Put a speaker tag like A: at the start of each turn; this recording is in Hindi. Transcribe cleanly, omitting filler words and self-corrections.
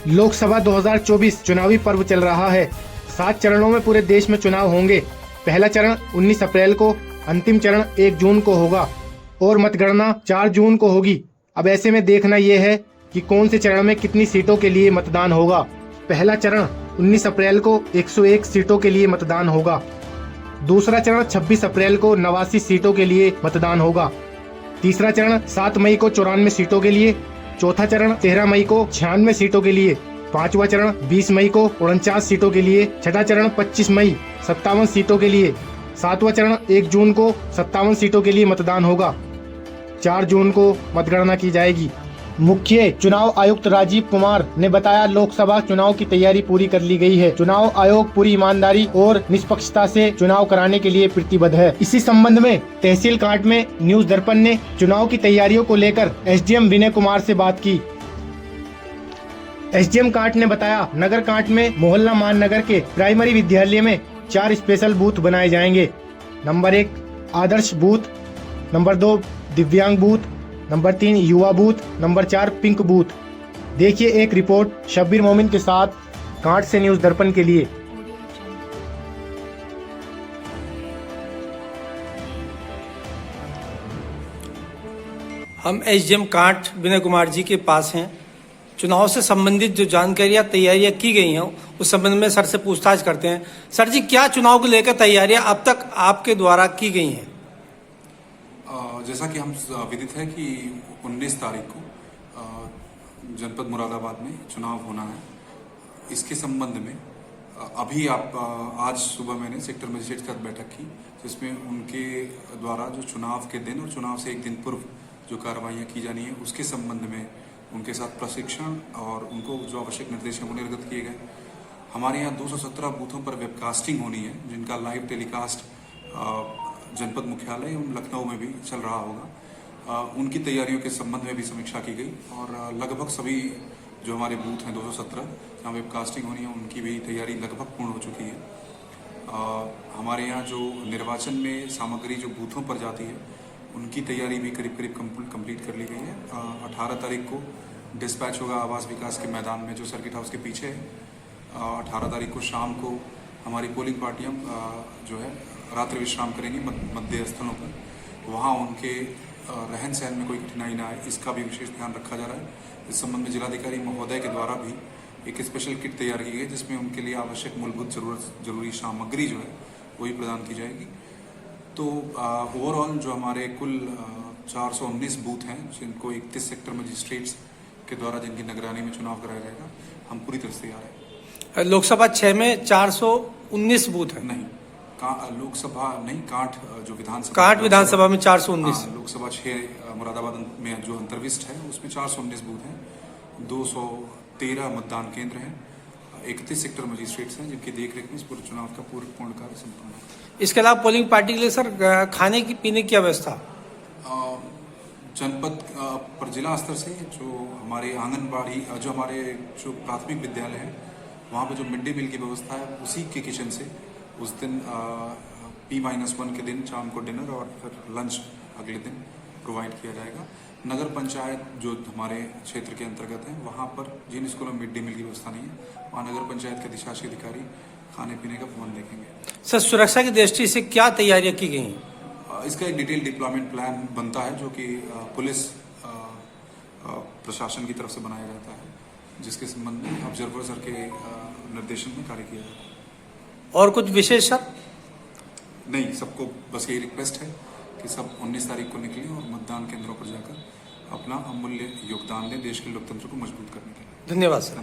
A: लोकसभा 2024 चुनावी पर्व चल रहा है। 7 चरणों में पूरे देश में चुनाव होंगे। पहला चरण 19 अप्रैल को, अंतिम चरण 1 जून को होगा और मतगणना 4 जून को होगी। अब ऐसे में देखना यह है कि कौन से चरण में कितनी सीटों के लिए मतदान होगा। पहला चरण 19 अप्रैल को 101 सीटों के लिए मतदान होगा। दूसरा चरण 26 अप्रैल को 89 सीटों के लिए मतदान होगा। तीसरा चरण 7 मई को 94 सीटों के लिए। चौथा चरण 13 मई को 96 सीटों के लिए। पांचवा चरण 20 मई को 49 सीटों के लिए। छठा चरण 25 मई 57 सीटों के लिए। सातवां चरण 1 जून को 57 सीटों के लिए मतदान होगा। 4 जून को मतगणना की जाएगी। मुख्य चुनाव आयुक्त राजीव कुमार ने बताया, लोकसभा चुनाव की तैयारी पूरी कर ली गई है। चुनाव आयोग पूरी ईमानदारी और निष्पक्षता से चुनाव कराने के लिए प्रतिबद्ध है। इसी संबंध में तहसील कांट में न्यूज दर्पण ने चुनाव की तैयारियों को लेकर एसडीएम विनय कुमार से बात की। एसडीएम कांट ने बताया, नगर कांट में मोहल्ला मान नगर के प्राइमरी विद्यालय में 4 स्पेशल बूथ बनाए जाएंगे। नंबर 1 आदर्श बूथ, नंबर 2 दिव्यांग बूथ, नंबर 3 युवा बूथ, नंबर 4 पिंक बूथ। देखिए एक रिपोर्ट शब्बीर मोमिन के साथ कांट से न्यूज दर्पण के लिए।
B: हम एसडीएम कांट विनय कुमार जी के पास हैं। चुनाव से संबंधित जो जानकारियां तैयारियां की गई हैं उस संबंध में सर से पूछताछ करते हैं। सर जी, क्या चुनाव को लेकर तैयारियां अब तक आपके द्वारा की गई हैं?
C: जैसा कि हम विदित है कि 19 तारीख को जनपद मुरादाबाद में चुनाव होना है। इसके संबंध में अभी आज सुबह मैंने सेक्टर मजिस्ट्रेट के साथ बैठक की, जिसमें उनके द्वारा जो चुनाव के दिन और चुनाव से एक दिन पूर्व जो कार्रवाइयाँ की जानी है उसके संबंध में उनके साथ प्रशिक्षण और उनको जो आवश्यक निर्देश हैं वो निर्गत किए गए। हमारे यहाँ 217 बूथों पर वेबकास्टिंग होनी है, जिनका लाइव टेलीकास्ट जनपद मुख्यालय एवं लखनऊ में भी चल रहा होगा। उनकी तैयारियों के संबंध में भी समीक्षा की गई और लगभग सभी जो हमारे बूथ हैं 217 जहाँ वेबकास्टिंग होनी है उनकी भी तैयारी लगभग पूर्ण हो चुकी है। हमारे यहाँ जो निर्वाचन में सामग्री जो बूथों पर जाती है उनकी तैयारी भी करीब करीब कंप्लीट कर ली गई है। 18 तारीख को डिस्पैच होगा आवास विकास के मैदान में जो सर्किट हाउस के पीछे है। 18 तारीख को शाम को हमारी पोलिंग पार्टियाँ जो है रात्रि विश्राम करेंगी मध्य स्थलों पर। वहाँ उनके रहन सहन में कोई कठिनाई ना आए, इसका भी विशेष ध्यान रखा जा रहा है। इस संबंध में जिलाधिकारी महोदय के द्वारा भी एक स्पेशल किट तैयार की गई, जिसमें उनके लिए आवश्यक मूलभूत जरूरी सामग्री जो है वही प्रदान की जाएगी। तो ओवरऑल जो हमारे कुल 419 बूथ हैं, जिनको 31 सेक्टर मजिस्ट्रेट्स के द्वारा जिनकी निगरानी में चुनाव कराया जाएगा, हम पूरी तरह से तैयार हैं।
B: लोकसभा 6 में 419 बूथ है?
C: नहीं, लोकसभा नहीं, कांट जो विधानसभा,
B: कांट विधानसभा में 419।
C: लोकसभा 6 मुरादाबाद में जो अंतर्विष्ट है उसमें 419 बूथ हैं, 213 मतदान केंद्र हैं, 31 सेक्टर मजिस्ट्रेट्स हैं जिनकी देखरेख में इस पूरे चुनाव का पूर्ण कार्य संपन्न है।
B: इसके अलावा पोलिंग पार्टी के लिए सर खाने की पीने की व्यवस्था
C: जनपद पर जिला स्तर से जो हमारे आंगनबाड़ी जो हमारे जो प्राथमिक विद्यालय हैं वहाँ पे जो मिड डे मील की व्यवस्था है उसी के किचन से उस दिन P-1 के दिन शाम को डिनर और फिर लंच अगले दिन प्रोवाइड किया जाएगा। नगर पंचायत जो हमारे क्षेत्र के अंतर्गत है वहाँ पर जिन स्कूलों में मिड डे मील की व्यवस्था नहीं है वहाँ नगर पंचायत के अधिशासी अधिकारी खाने पीने का प्रबंध देखेंगे।
B: सर, सुरक्षा की दृष्टि से क्या तैयारियां की गई हैं?
C: इसका एक डिटेल डिप्लॉयमेंट प्लान बनता है जो कि पुलिस प्रशासन की तरफ से बनाया जाता है, जिसके संबंध में ऑब्जर्वर सर के निर्देशन में कार्य किया जाता है।
B: और कुछ विशेष सर?
C: नहीं, सबको बस यही रिक्वेस्ट है कि सब 19 तारीख को निकलें और मतदान केंद्रों पर जाकर अपना अमूल्य योगदान दें देश के लोकतंत्र को मजबूत करने के लिए।
B: धन्यवाद सर।